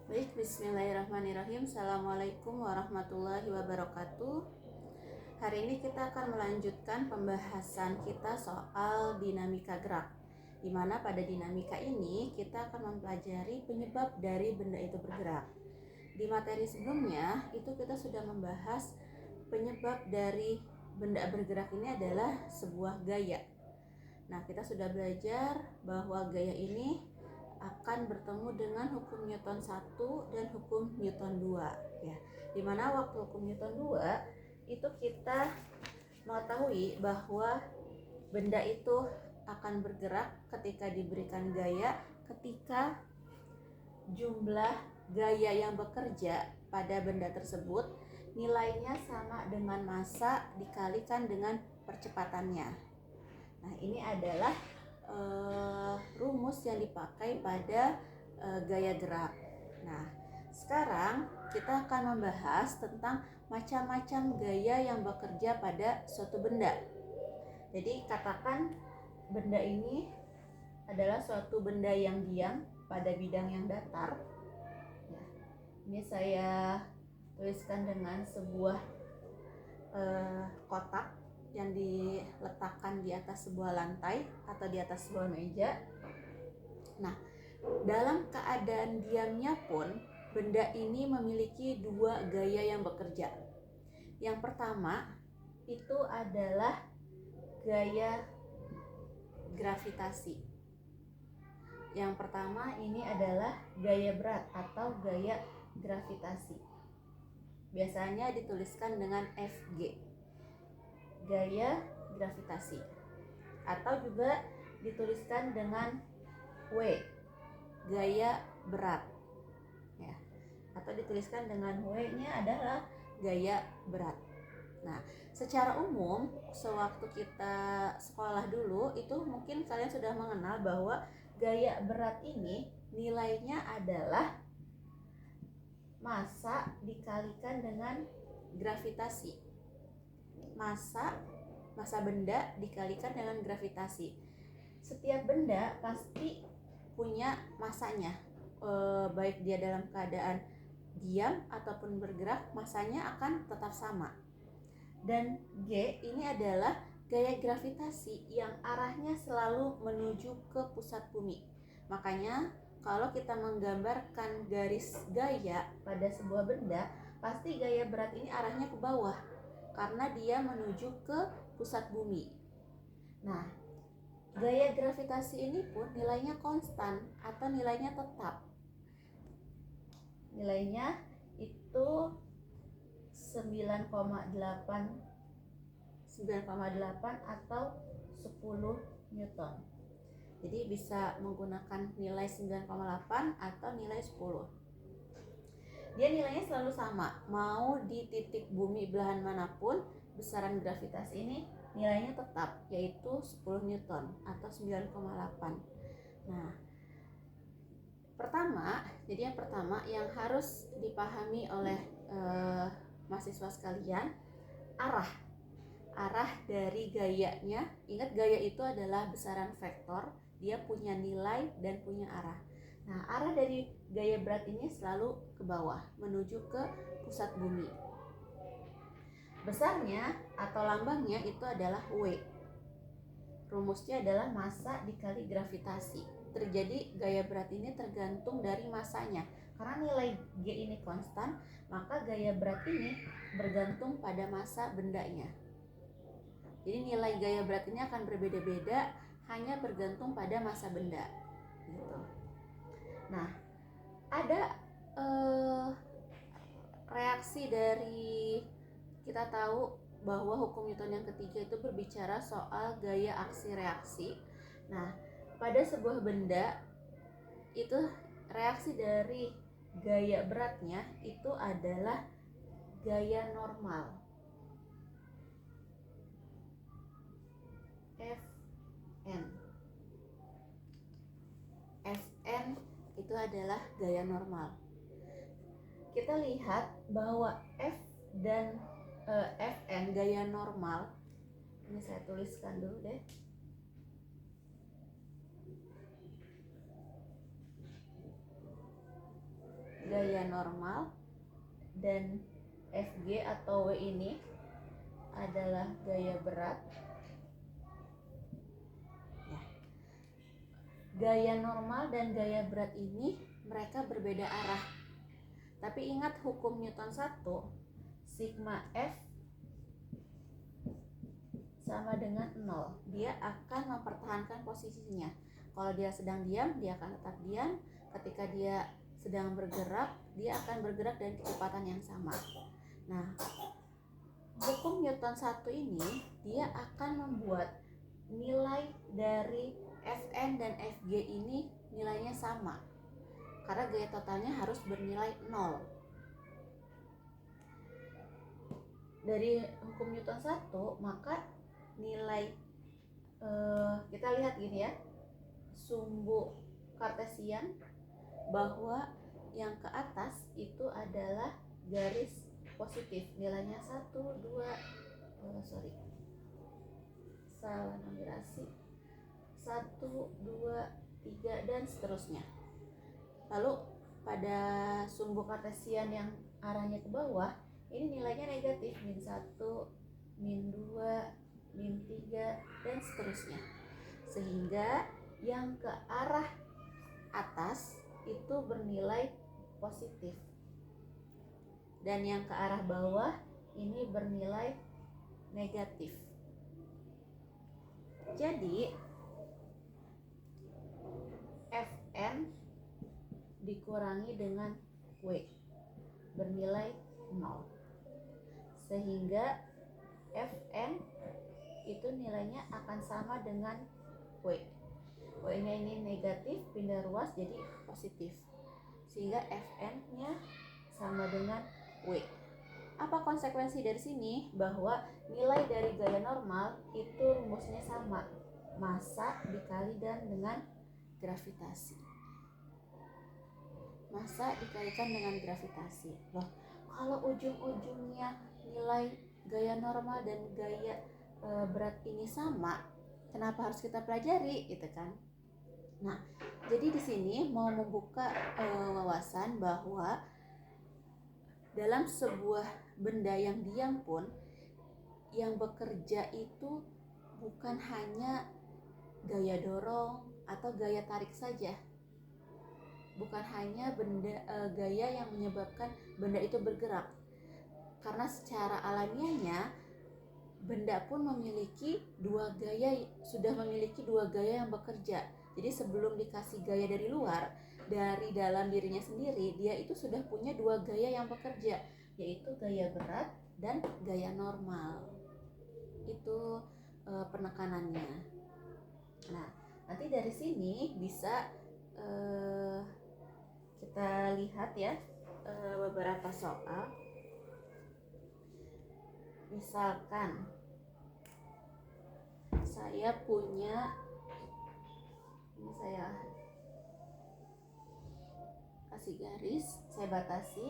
Baik, bismillahirrahmanirrahim. Assalamualaikum warahmatullahi wabarakatuh. Hari ini kita akan melanjutkan pembahasan kita soal dinamika gerak, di mana pada dinamika ini kita akan mempelajari penyebab dari benda itu bergerak. Di materi sebelumnya itu kita sudah membahas penyebab dari benda bergerak ini adalah sebuah gaya. Nah, kita sudah belajar bahwa gaya ini akan bertemu dengan hukum Newton 1 dan hukum Newton 2 ya. Dimana waktu hukum Newton 2 itu kita mengetahui bahwa benda itu akan bergerak ketika diberikan gaya, ketika jumlah gaya yang bekerja pada benda tersebut nilainya sama dengan massa dikalikan dengan percepatannya. Nah, ini adalah rumus yang dipakai pada gaya gerak. Nah, sekarang kita akan membahas tentang macam-macam gaya yang bekerja pada suatu benda. Jadi katakan benda ini adalah suatu benda yang diam pada bidang yang datar. Ya, ini saya tuliskan dengan sebuah kotak yang diletakkan di atas sebuah lantai atau di atas sebuah meja. Nah, dalam keadaan diamnya pun benda ini memiliki dua gaya yang bekerja. Yang pertama itu adalah gaya gravitasi. Yang pertama ini adalah gaya berat atau gaya gravitasi. Biasanya dituliskan dengan Fg, gaya gravitasi, atau juga dituliskan dengan W, gaya berat ya, atau dituliskan dengan W-nya adalah gaya berat. Nah, secara umum sewaktu kita sekolah dulu itu mungkin kalian sudah mengenal bahwa gaya berat ini nilainya adalah massa dikalikan dengan gravitasi. Massa benda dikalikan dengan gravitasi. Setiap benda pasti punya massanya, baik dia dalam keadaan diam ataupun bergerak, massanya akan tetap sama. Dan G ini adalah gaya gravitasi yang arahnya selalu menuju ke pusat bumi. Makanya kalau kita menggambarkan garis gaya pada sebuah benda, pasti gaya berat ini arahnya ke bawah karena dia menuju ke pusat bumi. Nah, gaya gravitasi ini pun nilainya konstan atau nilainya tetap. Nilainya itu 9,8 atau 10 Newton. Jadi bisa menggunakan nilai 9,8 atau nilai 10. Dia nilainya selalu sama, mau di titik bumi belahan manapun, besaran gravitasi ini nilainya tetap, yaitu 10 Newton atau 9,8. Nah, yang pertama yang harus dipahami oleh mahasiswa sekalian, arah dari gayanya. Ingat, gaya itu adalah besaran vektor, dia punya nilai dan punya arah. Nah, arah dari gaya berat ini selalu ke bawah, menuju ke pusat bumi. Besarnya atau lambangnya itu adalah W. Rumusnya adalah massa dikali gravitasi. Terjadi gaya berat ini tergantung dari massanya. Karena nilai G ini konstan, maka gaya berat ini bergantung pada massa bendanya. Jadi nilai gaya berat ini akan berbeda-beda, hanya bergantung pada massa benda. Gitu. Nah, ada reaksi dari, kita tahu bahwa hukum Newton yang ketiga itu berbicara soal gaya aksi reaksi. Nah, pada sebuah benda itu reaksi dari gaya beratnya itu adalah gaya normal, Fn. Fn itu adalah gaya normal. Kita lihat bahwa F dan Fn gaya normal, ini saya tuliskan dulu deh. gaya normal dan Fg atau W ini adalah gaya berat. Ya. Gaya normal dan gaya berat ini mereka berbeda arah. Tapi ingat hukum Newton 1, sigma F sama dengan 0. Dia akan mempertahankan posisinya. Kalau dia sedang diam, dia akan tetap diam. Ketika dia sedang bergerak, dia akan bergerak dengan kecepatan yang sama. Nah, hukum Newton 1 ini dia akan membuat nilai dari Fn dan Fg ini nilainya sama. Karena gaya totalnya harus bernilai 0. Dari hukum Newton 1, maka nilai kita lihat gini ya, sumbu kartesian bahwa yang ke atas itu adalah garis positif, nilainya 1, 2, salah numerasi, 1, 2, 3 dan seterusnya. Lalu pada sumbu kartesian yang arahnya ke bawah, ini nilainya negatif, min 1, min 2, min 3 dan seterusnya. Sehingga yang ke arah atas itu bernilai positif. Dan yang ke arah bawah ini bernilai negatif. Jadi Fn dikurangi dengan W bernilai 0. Sehingga Fn itu nilainya akan sama dengan W. W-nya ini negatif, pindah ruas jadi positif. Sehingga Fn-nya sama dengan W. Apa konsekuensi dari sini? Bahwa nilai dari gaya normal itu rumusnya sama. Massa dikalikan dengan gravitasi. Massa dikalikan dengan gravitasi. Loh, kalau ujung-ujungnya nilai gaya normal dan gaya berat ini sama, kenapa harus kita pelajari, gitu kan? Nah, jadi di sini mau membuka wawasan bahwa dalam sebuah benda yang diam pun, yang bekerja itu bukan hanya gaya dorong atau gaya tarik saja. Bukan hanya gaya yang menyebabkan benda itu bergerak. Karena secara alamiahnya benda pun sudah memiliki dua gaya yang bekerja. Jadi sebelum dikasih gaya dari luar, dari dalam dirinya sendiri, dia itu sudah punya dua gaya yang bekerja, yaitu gaya berat dan gaya normal. Itu penekanannya. Nah, nanti dari sini bisa kita lihat ya beberapa soal. Misalkan saya punya, ini saya kasih garis, saya batasi.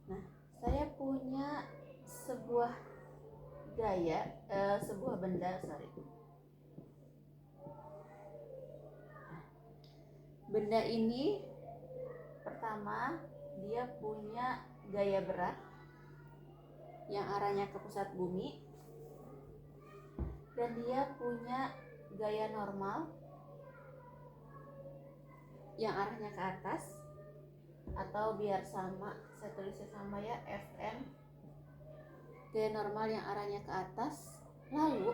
Nah, saya punya sebuah benda. Benda ini pertama dia punya gaya berat yang arahnya ke pusat bumi, dan dia punya gaya normal yang arahnya ke atas, atau biar sama, saya tulisnya sama ya, Fn, gaya normal yang arahnya ke atas. Lalu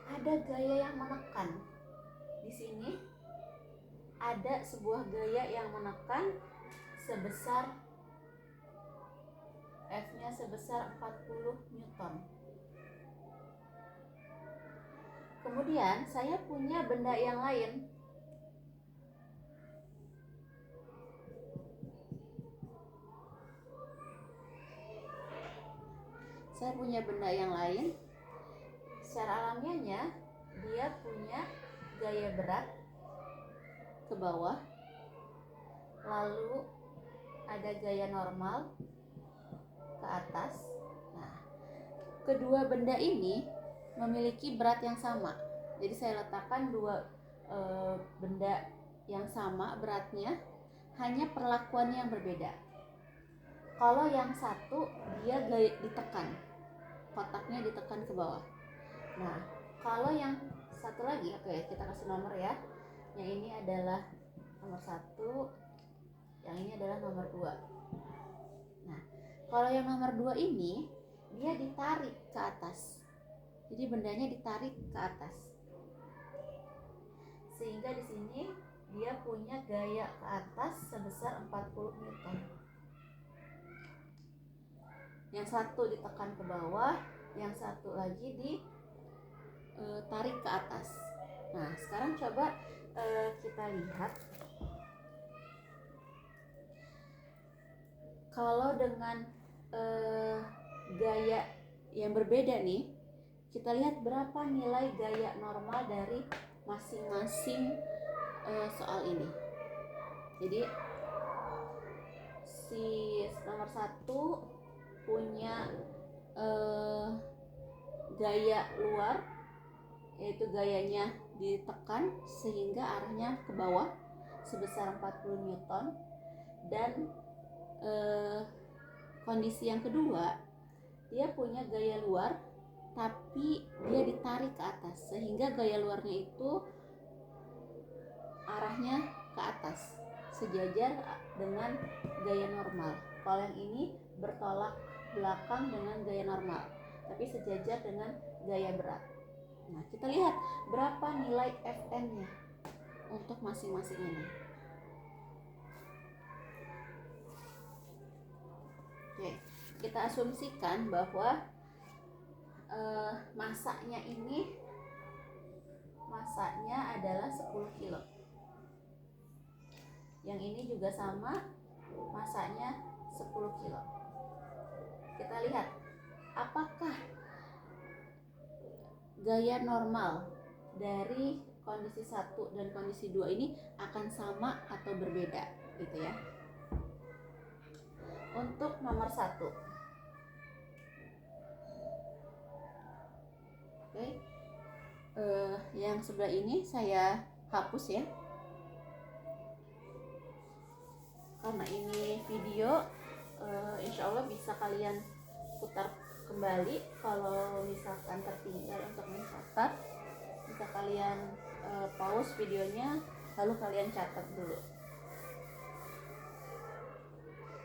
ada gaya yang menekan. Di sini ada sebuah gaya yang menekan sebesar F-nya sebesar 40 Newton. Kemudian saya punya benda yang lain. Secara alamiahnya dia punya gaya berat ke bawah, lalu ada gaya normal ke atas. Nah, kedua benda ini memiliki berat yang sama. Jadi saya letakkan dua benda yang sama beratnya, hanya perlakuannya yang berbeda. Kalau yang satu dia ditekan, kotaknya ditekan ke bawah. Nah, kalau yang satu lagi, oke, kita kasih nomor ya. Yang ini adalah nomor 1, yang ini adalah nomor 2. Nah, kalau yang nomor 2 ini dia ditarik ke atas. Jadi bendanya ditarik ke atas. Sehingga di sini dia punya gaya ke atas sebesar 40 Newton. Yang satu ditekan ke bawah, yang satu lagi ditarik ke atas. Nah, sekarang coba kita lihat. Kalau dengan gaya yang berbeda nih, kita lihat berapa nilai gaya normal dari masing-masing soal ini. Jadi si nomor 1 punya gaya luar, yaitu gayanya ditekan sehingga arahnya ke bawah sebesar 40 Newton. Dan kondisi yang kedua, dia punya gaya luar tapi dia ditarik ke atas sehingga gaya luarnya itu arahnya ke atas sejajar dengan gaya normal. Kalau yang ini bertolak belakang dengan gaya normal tapi sejajar dengan gaya berat. Nah, kita lihat berapa nilai Fn-nya untuk masing-masing ini. Oke, kita asumsikan bahwa masanya adalah 10 kilo. Yang ini juga sama, masanya 10 kilo. Kita lihat apakah gaya normal dari kondisi 1 dan kondisi 2 ini akan sama atau berbeda gitu ya. Untuk nomor 1, oke, yang sebelah ini saya hapus ya, karena ini video. Insya Allah bisa kalian putar kembali. Kalau misalkan tertinggal untuk mencatat, bisa kalian pause videonya lalu kalian catat dulu.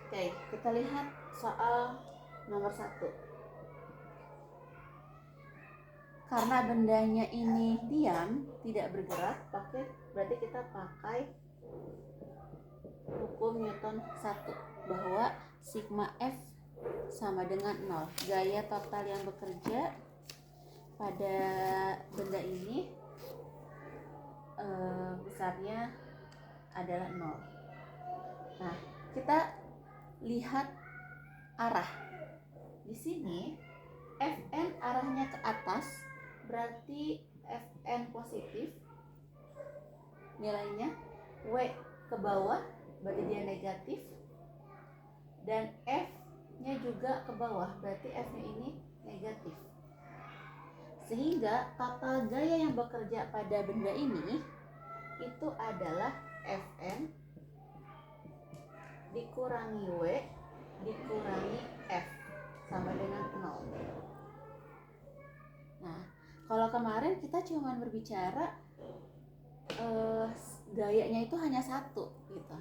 Oke, kita lihat soal nomor 1. Karena bendanya ini diam, tidak bergerak, berarti kita pakai hukum Newton 1 bahwa sigma F sama dengan 0. Gaya total yang bekerja pada benda ini besarnya adalah 0. Nah, kita lihat arah. Di sini Fn arahnya ke atas, berarti Fn positif nilainya. W ke bawah, berarti dia negatif. Dan F-nya juga ke bawah, berarti F-nya ini negatif. Sehingga total gaya yang bekerja pada benda ini itu adalah Fn dikurangi W dikurangi F sama dengan 0. Nah, kalau kemarin kita cuma berbicara gayanya itu hanya satu gitu.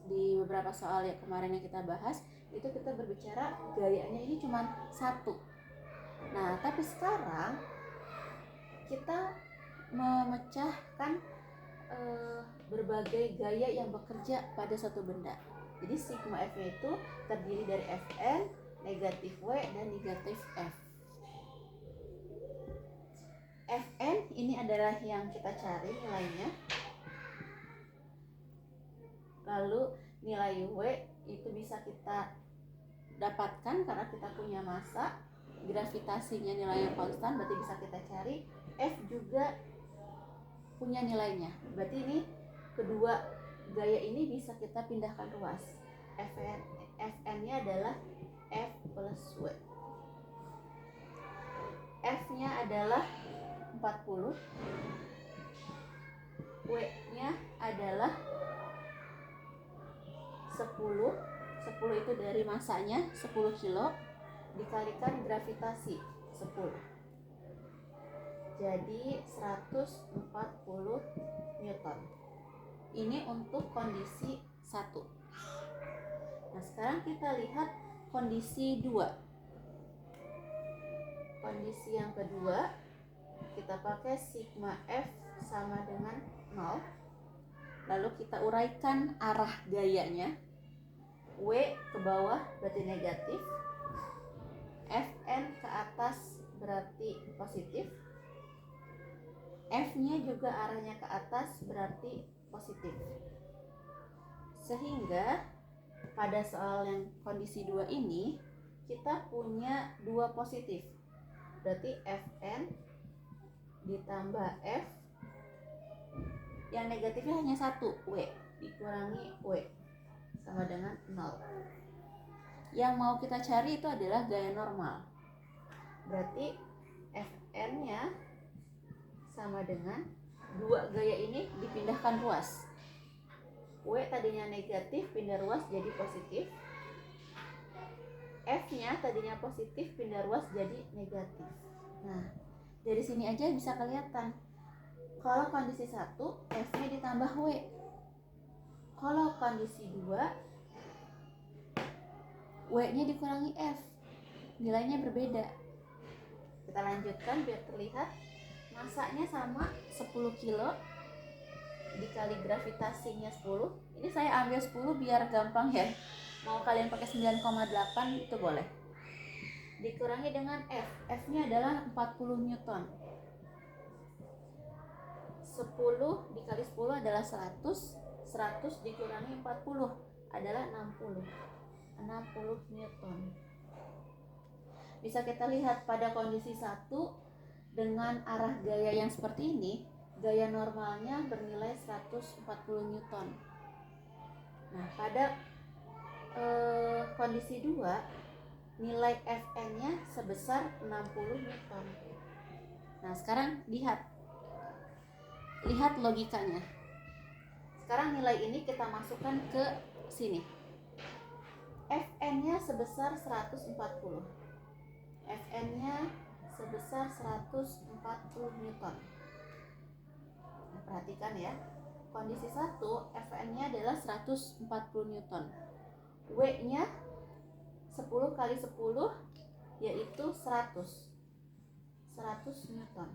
Di beberapa soal yang kemarin yang kita bahas itu kita berbicara gayanya ini cuma satu. Nah, tapi sekarang kita memecahkan berbagai gaya yang bekerja pada suatu benda. Jadi sigma F-nya itu terdiri dari Fn, negatif W, dan negatif F. Fn ini adalah yang kita cari nilainya. Lalu nilai W itu bisa kita dapatkan karena kita punya massa. Gravitasinya nilainya konstan, berarti bisa kita cari. F juga punya nilainya, berarti ini kedua gaya ini bisa kita pindahkan ruas. Fn-nya adalah F plus W. F-nya adalah 40. W-nya adalah 10 itu dari masanya 10 kilo dikalikan gravitasi 10. Jadi 140 Newton. Ini untuk kondisi 1. Nah, sekarang kita lihat kondisi 2. Kondisi yang kedua, kita pakai sigma F sama dengan 0. Lalu kita uraikan arah gayanya. W ke bawah berarti negatif, Fn ke atas berarti positif, F-nya juga arahnya ke atas berarti positif. Sehingga pada soal yang kondisi 2 ini kita punya 2 positif. Berarti Fn ditambah F, yang negatifnya hanya 1, W dikurangi W sama dengan 0. Yang mau kita cari itu adalah gaya normal. Berarti Fn-nya sama dengan 2 gaya ini dipindahkan ruas. W tadinya negatif pindah ruas jadi positif. F-nya tadinya positif pindah ruas jadi negatif. Nah, dari sini aja bisa kelihatan. Kalau kondisi 1, F-nya ditambah W. Kalau kondisi 2, W-nya dikurangi F. Nilainya berbeda. Kita lanjutkan biar terlihat. Masanya sama 10 kilo dikali gravitasinya 10. Ini saya ambil 10 biar gampang ya. Mau kalian pakai 9,8 itu boleh. Dikurangi dengan F. F-nya adalah 40 Newton. 10 dikali 10 adalah 100. 100 dikurangi 40 adalah 60 Newton. Bisa kita lihat pada kondisi 1 dengan arah gaya yang seperti ini, gaya normalnya bernilai 140 Newton. Nah, pada kondisi 2 nilai Fn-nya sebesar 60 Newton. Nah, sekarang lihat logikanya. Sekarang nilai ini kita masukkan ke sini. Fn-nya sebesar 140. Fn-nya sebesar 140 Newton. Nah, perhatikan ya. Kondisi 1, Fn-nya adalah 140 Newton. W-nya 10 kali 10 yaitu 100 Newton.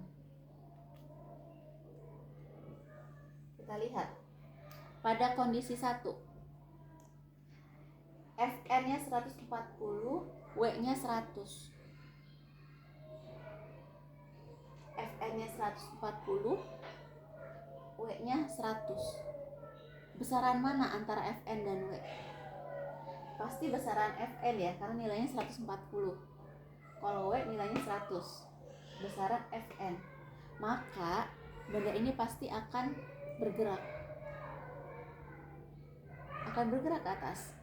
Kita lihat pada kondisi 1, Fn-nya 140, W-nya 100. Fn-nya 140, W-nya 100. Besaran mana antara Fn dan W? Pasti besaran Fn ya, karena nilainya 140. Kalau W nilainya 100. Besaran Fn. Maka benda ini pasti akan bergerak. Akan bergerak ke atas.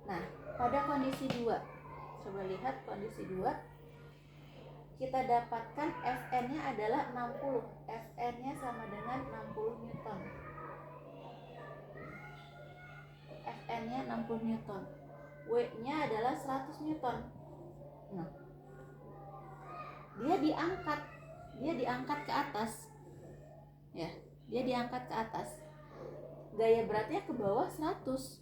Nah, pada kondisi 2, coba lihat kondisi 2, kita dapatkan Fn-nya adalah 60. Fn-nya sama dengan 60 Newton. Fn-nya 60 Newton. W-nya adalah 100 Newton. Nah, dia diangkat ke atas. Ya, dia diangkat ke atas. Gaya beratnya ke bawah 100.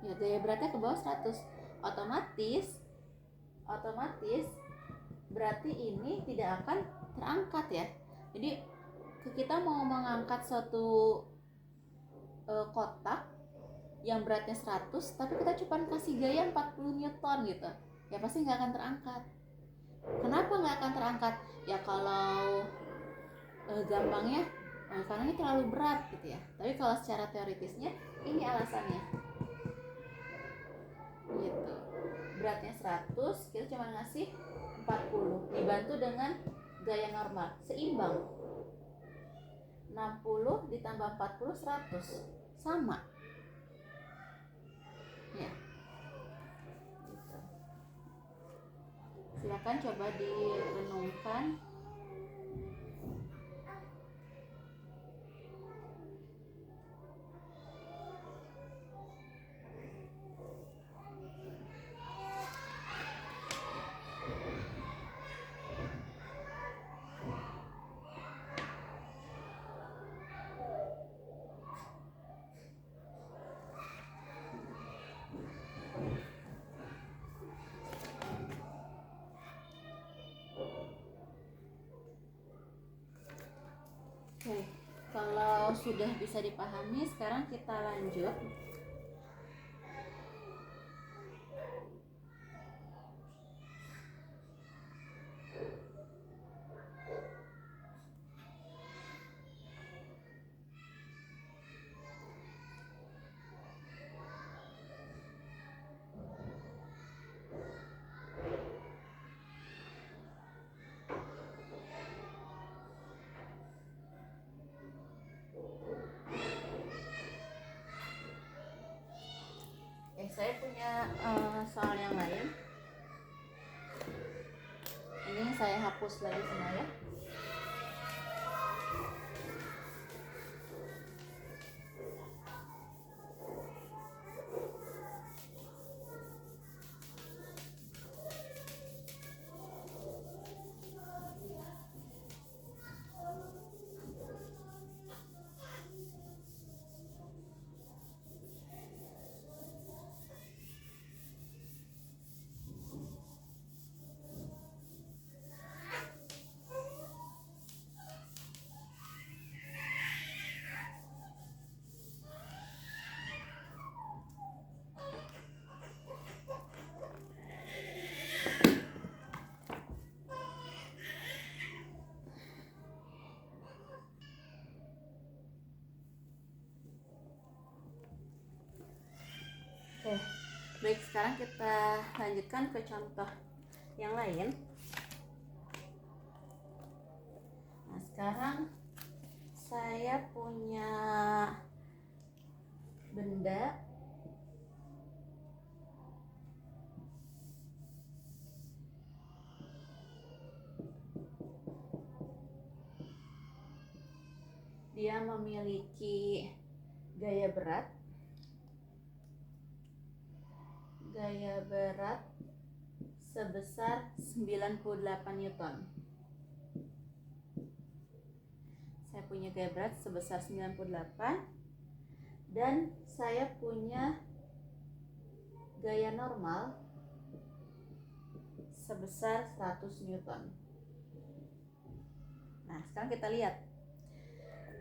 Ya, gaya beratnya ke bawah 100. Otomatis berarti ini tidak akan terangkat ya. Jadi kita mau mengangkat suatu kotak yang beratnya 100 tapi kita cuma kasih gaya 40 Newton gitu, ya pasti nggak akan terangkat. Kenapa nggak akan terangkat? Ya kalau gampangnya karena ini terlalu berat gitu ya. Tapi kalau secara teoritisnya ini alasannya gitu. Beratnya 100, kita cuma ngasih 40 dibantu dengan gaya normal seimbang. 60 ditambah 40 100 sama ya gitu. Silakan coba direnungkan sudah bisa dipahami, sekarang kita lanjut. Saya punya soal yang lain. Ini saya hapus lagi semua ya. Oke, baik, sekarang kita lanjutkan ke contoh yang lain. Nah, sekarang saya punya benda dia memiliki gaya berat sebesar 98 Newton. Saya punya gaya berat sebesar 98 dan saya punya gaya normal sebesar 100 Newton. Nah, sekarang kita lihat.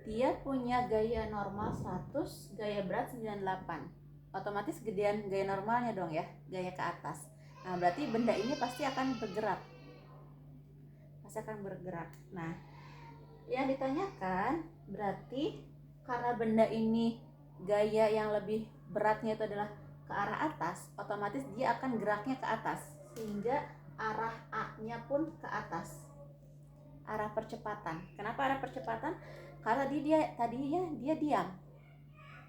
Dia punya gaya normal 100, gaya berat 98. Otomatis gedean gaya normalnya dong ya, gaya ke atas. Nah, berarti benda ini pasti akan bergerak. Nah, yang ditanyakan berarti karena benda ini gaya yang lebih beratnya itu adalah ke arah atas, otomatis dia akan geraknya ke atas, sehingga arah A-nya pun ke atas. Arah percepatan. Kenapa arah percepatan? Karena tadinya dia diam,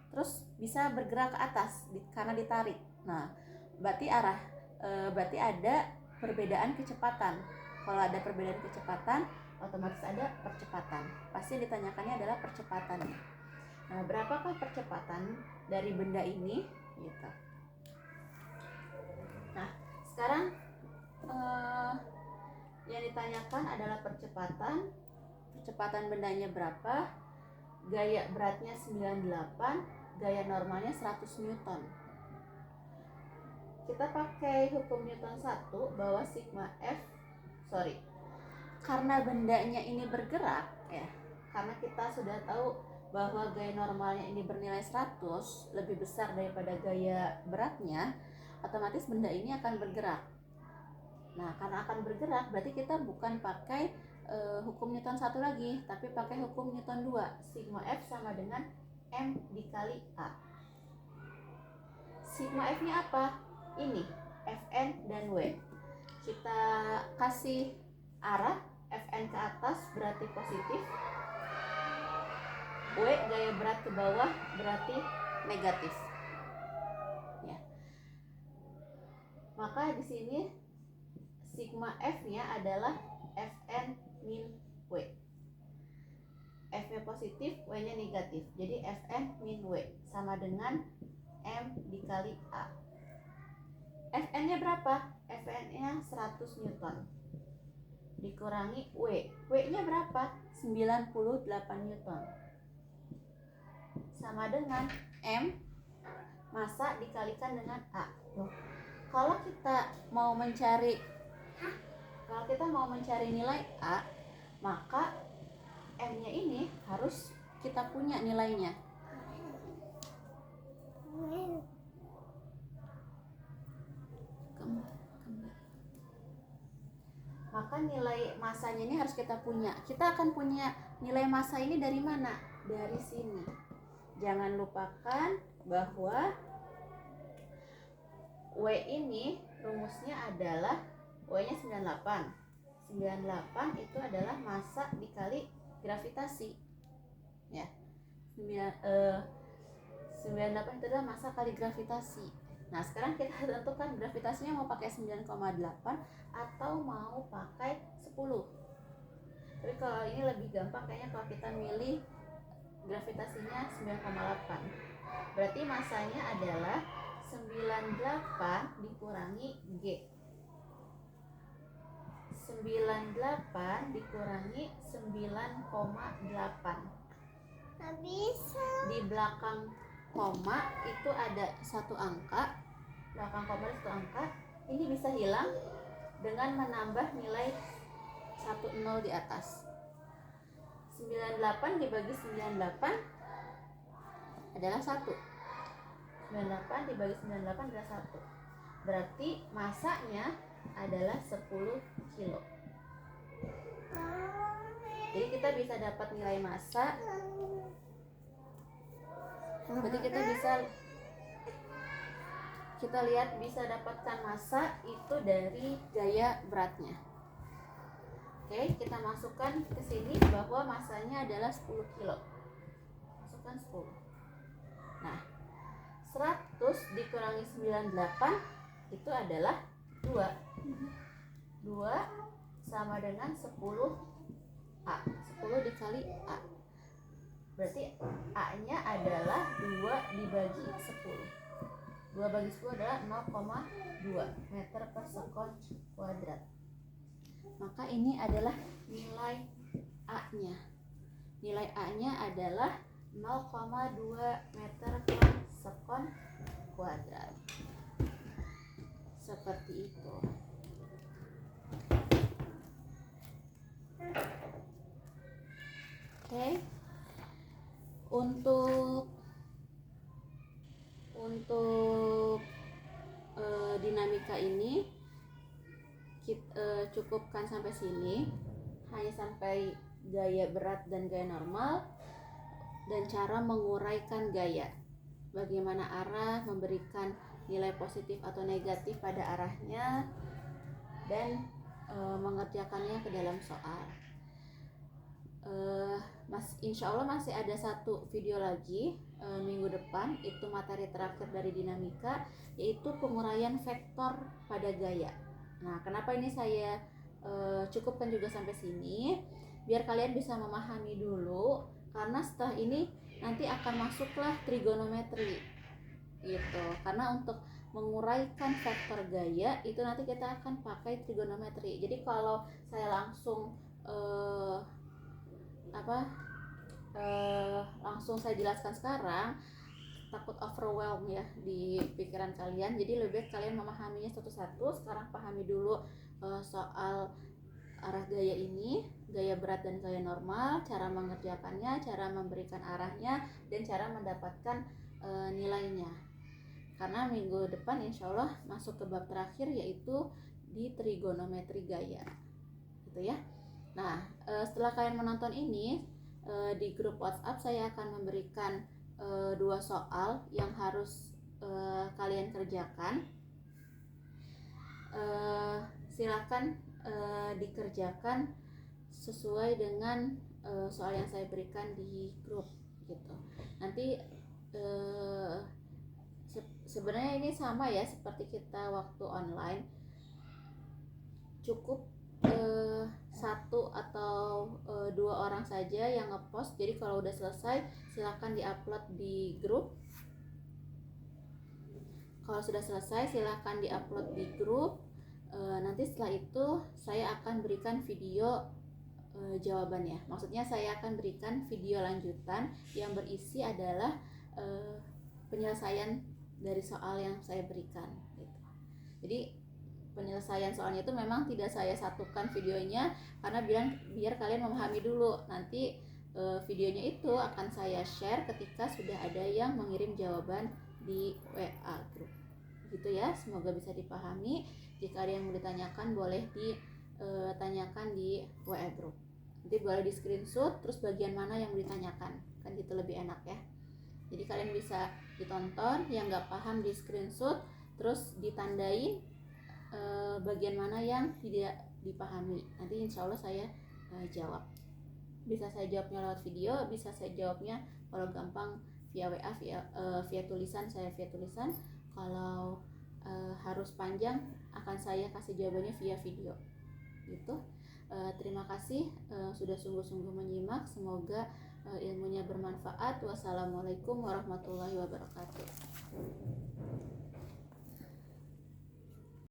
terus bisa bergerak ke atas karena ditarik. Nah, berarti berarti ada perbedaan kecepatan. Kalau ada perbedaan kecepatan, otomatis ada percepatan. Pasti ditanyakannya adalah percepatannya. Nah, berapakah percepatan dari benda ini? Gitu. Nah, sekarang yang ditanyakan adalah percepatan bendanya berapa, gaya beratnya 98, gaya normalnya 100 Newton. Kita pakai hukum Newton 1 bahwa karena bendanya ini bergerak ya, karena kita sudah tahu bahwa gaya normalnya ini bernilai 100, lebih besar daripada gaya beratnya, otomatis benda ini akan bergerak. Nah, karena akan bergerak berarti kita bukan pakai hukum Newton 1 lagi, tapi pakai hukum Newton 2. Sigma F sama dengan M dikali A. Sigma F nya apa? Ini Fn dan W. Kita kasih arah, Fn ke atas berarti positif, W gaya berat ke bawah berarti negatif ya. Maka di sini sigma F nya adalah Fn min W. F nya positif, W nya negatif. Jadi Fn min W sama dengan M dikali A. Fn nya berapa? Fn nya 100 Newton dikurangi W. W nya berapa? 98 Newton sama dengan M massa dikalikan dengan A. Kalau kita mau mencari nilai A, maka M nya ini harus kita punya nilainya. Maka nilai masanya ini harus kita punya. Kita akan punya nilai massa ini dari mana? Dari sini. Jangan lupakan bahwa W ini rumusnya adalah W-nya 98. 98 itu adalah massa dikali gravitasi. Ya. 98 itu adalah massa kali gravitasi. Nah, sekarang kita tentukan gravitasinya mau pakai 9,8 atau mau pakai 10. Tapi kalau ini lebih gampang kayaknya kalau kita milih gravitasinya 9,8. Berarti massanya adalah 98 dikurangi G. 98 dikurangi 9,8. Bisa. Di belakang koma itu ada satu angka. Belakang koma ada satu angka. Ini bisa hilang dengan menambah nilai 10 di atas. 98 dibagi 98 adalah 1. 98 dibagi 98 adalah 1. Berarti massanya adalah 10 kilo. Jadi kita bisa dapat nilai massa. Berarti kita lihat bisa dapatkan massa itu dari gaya beratnya. Oke, kita masukkan ke sini bahwa massanya adalah 10 kilo. Masukkan 10. Nah, 100 dikurangi 98 itu adalah 2. 2 sama dengan 10 A. 10 dikali A. Berarti A-nya adalah 2 dibagi 10. 2 bagi 10 adalah 0,2 meter per sekon kuadrat. Maka ini adalah nilai A-nya. Nilai A-nya adalah 0,2 meter per sekon kuadrat. Seperti itu. Oke. Untuk dinamika ini kita cukupkan sampai sini, hanya sampai gaya berat dan gaya normal dan cara menguraikan gaya. Bagaimana arah, memberikan nilai positif atau negatif pada arahnya dan mengerjakannya ke dalam soal. Insya Allah masih ada satu video lagi minggu depan, itu materi terakhir dari dinamika, yaitu penguraian vektor pada gaya. Nah, kenapa ini saya cukupkan juga sampai sini, biar kalian bisa memahami dulu, karena setelah ini nanti akan masuklah trigonometri gitu. Karena untuk menguraikan vektor gaya itu nanti kita akan pakai trigonometri. Jadi kalau saya langsung langsung saya jelaskan sekarang, takut overwhelm ya di pikiran kalian. Jadi lebih baik kalian memahaminya satu-satu. Sekarang pahami dulu soal arah gaya ini, gaya berat dan gaya normal, cara mengerjakannya, cara memberikan arahnya, dan cara mendapatkan nilainya. Karena minggu depan insya Allah masuk ke bab terakhir, yaitu di trigonometri gaya gitu ya. Nah, setelah kalian menonton ini, di grup WhatsApp saya akan memberikan 2 soal yang harus kalian kerjakan. Silakan dikerjakan sesuai dengan soal yang saya berikan di grup gitu. Nanti sebenarnya ini sama ya seperti kita waktu online, cukup 1 atau 2 orang saja yang ngepost. Jadi kalau udah selesai silakan diupload di grup. Kalau sudah selesai silakan diupload di grup. Nanti setelah itu saya akan berikan video jawabannya. Maksudnya saya akan berikan video lanjutan yang berisi adalah penyelesaian dari soal yang saya berikan gitu. Jadi penyelesaian soalnya itu memang tidak saya satukan videonya karena biar kalian memahami dulu. Nanti videonya itu akan saya share ketika sudah ada yang mengirim jawaban di WA grup gitu ya. Semoga bisa dipahami. Jika ada yang mau ditanyakan boleh ditanyakan di WA grup. Nanti boleh di screenshot terus bagian mana yang ditanyakan, kan gitu lebih enak ya. Jadi kalian bisa ditonton, yang nggak paham di screenshot terus ditandain bagian mana yang tidak dipahami. Nanti insya Allah saya jawab. Bisa saya jawabnya lewat video, bisa saya jawabnya kalau gampang via WA, via tulisan, saya via tulisan. Kalau harus panjang akan saya kasih jawabannya via video gitu. Terima kasih sudah sungguh-sungguh menyimak. Semoga ilmunya bermanfaat. Wassalamualaikum warahmatullahi wabarakatuh.